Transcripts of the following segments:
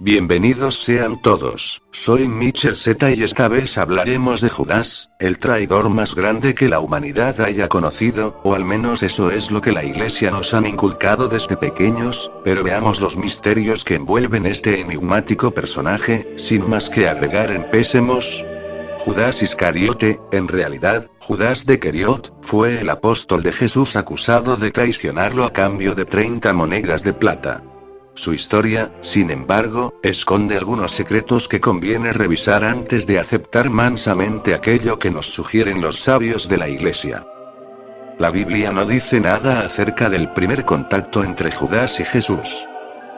Bienvenidos sean todos, soy Michel Z y esta vez hablaremos de Judas, el traidor más grande que la humanidad haya conocido, o al menos eso es lo que la iglesia nos han inculcado desde pequeños, pero veamos los misterios que envuelven este enigmático personaje, sin más que agregar empecemos. Judas Iscariote, en realidad, Judas de Queriot, fue el apóstol de Jesús acusado de traicionarlo a cambio de 30 monedas de plata. Su historia, sin embargo, esconde algunos secretos que conviene revisar antes de aceptar mansamente aquello que nos sugieren los sabios de la Iglesia. La Biblia no dice nada acerca del primer contacto entre Judas y Jesús.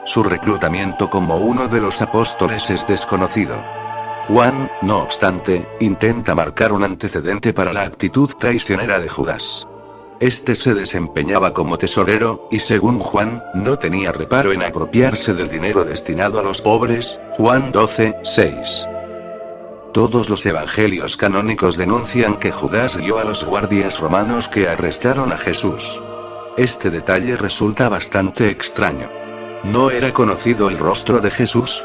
Su reclutamiento como uno de los apóstoles es desconocido. Juan, no obstante, intenta marcar un antecedente para la actitud traicionera de Judas. Este se desempeñaba como tesorero, y según Juan, no tenía reparo en apropiarse del dinero destinado a los pobres, Juan 12:6. Todos los evangelios canónicos denuncian que Judas guió a los guardias romanos que arrestaron a Jesús. Este detalle resulta bastante extraño. ¿No era conocido el rostro de Jesús?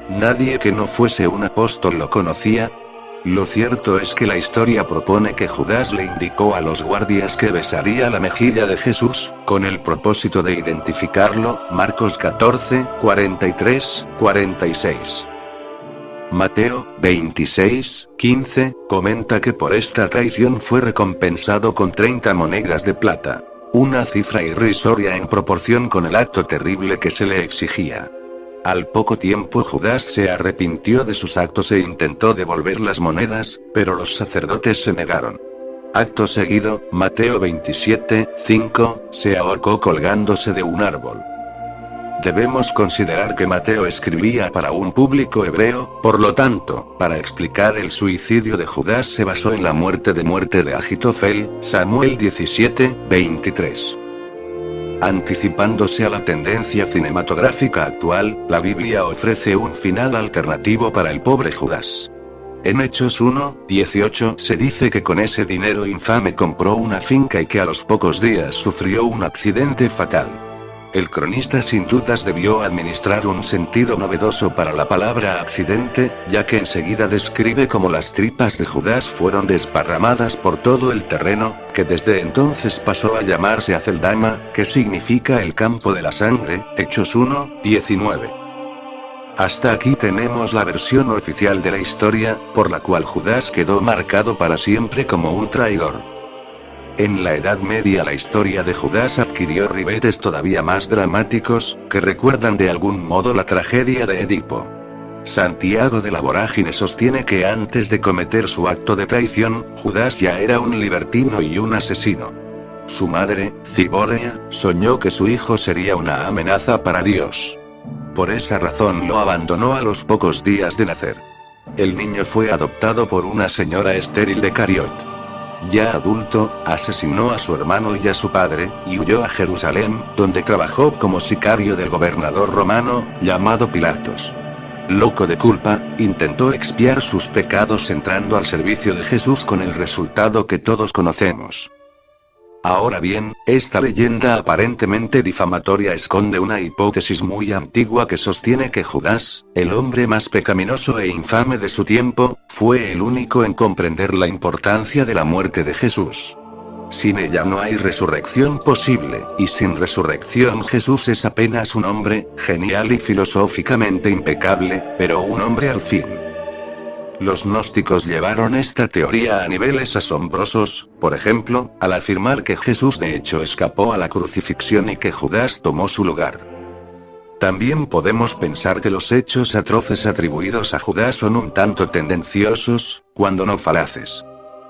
¿Nadie que no fuese un apóstol lo conocía? Lo cierto es que la historia propone que Judas le indicó a los guardias que besaría la mejilla de Jesús, con el propósito de identificarlo, Marcos 14, 43, 46. Mateo, 26, 15, comenta que por esta traición fue recompensado con 30 monedas de plata. Una cifra irrisoria en proporción con el acto terrible que se le exigía. Al poco tiempo Judas se arrepintió de sus actos e intentó devolver las monedas, pero los sacerdotes se negaron. Acto seguido, Mateo 27, 5, se ahorcó colgándose de un árbol. Debemos considerar que Mateo escribía para un público hebreo, por lo tanto, para explicar el suicidio de Judas se basó en la muerte de Agitofel, Samuel 17, 23. Anticipándose a la tendencia cinematográfica actual, la Biblia ofrece un final alternativo para el pobre Judas. En Hechos 1, 18 se dice que con ese dinero infame compró una finca y que a los pocos días sufrió un accidente fatal. El cronista sin dudas debió administrar un sentido novedoso para la palabra accidente, ya que enseguida describe cómo las tripas de Judas fueron desparramadas por todo el terreno, que desde entonces pasó a llamarse Aceldama, que significa el campo de la sangre, Hechos 1, 19. Hasta aquí tenemos la versión oficial de la historia, por la cual Judas quedó marcado para siempre como un traidor. En la Edad Media la historia de Judas adquirió ribetes todavía más dramáticos, que recuerdan de algún modo la tragedia de Edipo. Santiago de la Vorágine sostiene que antes de cometer su acto de traición, Judas ya era un libertino y un asesino. Su madre, Ciborea, soñó que su hijo sería una amenaza para Dios. Por esa razón lo abandonó a los pocos días de nacer. El niño fue adoptado por una señora estéril de Cariot. Ya adulto, asesinó a su hermano y a su padre, y huyó a Jerusalén, donde trabajó como sicario del gobernador romano, llamado Pilatos. Loco de culpa, intentó expiar sus pecados entrando al servicio de Jesús con el resultado que todos conocemos. Ahora bien, esta leyenda aparentemente difamatoria esconde una hipótesis muy antigua que sostiene que Judas, el hombre más pecaminoso e infame de su tiempo, fue el único en comprender la importancia de la muerte de Jesús. Sin ella no hay resurrección posible, y sin resurrección Jesús es apenas un hombre, genial y filosóficamente impecable, pero un hombre al fin. Los gnósticos llevaron esta teoría a niveles asombrosos, por ejemplo, al afirmar que Jesús de hecho escapó a la crucifixión y que Judas tomó su lugar. También podemos pensar que los hechos atroces atribuidos a Judas son un tanto tendenciosos, cuando no falaces.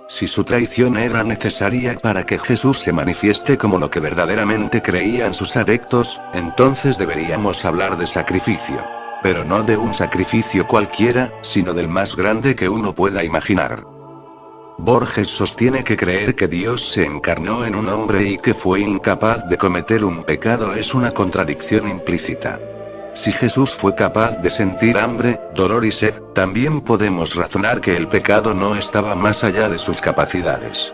Si su traición era necesaria para que Jesús se manifieste como lo que verdaderamente creían sus adeptos, entonces deberíamos hablar de sacrificio. Pero no de un sacrificio cualquiera, sino del más grande que uno pueda imaginar. Borges sostiene que creer que Dios se encarnó en un hombre y que fue incapaz de cometer un pecado es una contradicción implícita. Si Jesús fue capaz de sentir hambre, dolor y sed, también podemos razonar que el pecado no estaba más allá de sus capacidades.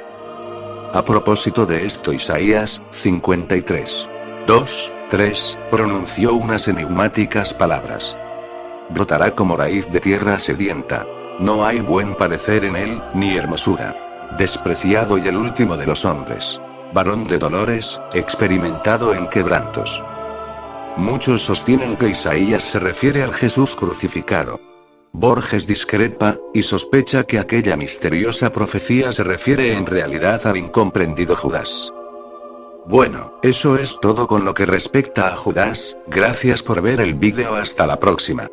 A propósito de esto, Isaías 53, 2, 3, pronunció unas enigmáticas palabras. Brotará como raíz de tierra sedienta. No hay buen parecer en él, ni hermosura. Despreciado y el último de los hombres. Varón de dolores, experimentado en quebrantos. Muchos sostienen que Isaías se refiere al Jesús crucificado. Borges discrepa, y sospecha que aquella misteriosa profecía se refiere en realidad al incomprendido Judas. Bueno, eso es todo con lo que respecta a Judas. Gracias por ver el vídeo, hasta la próxima.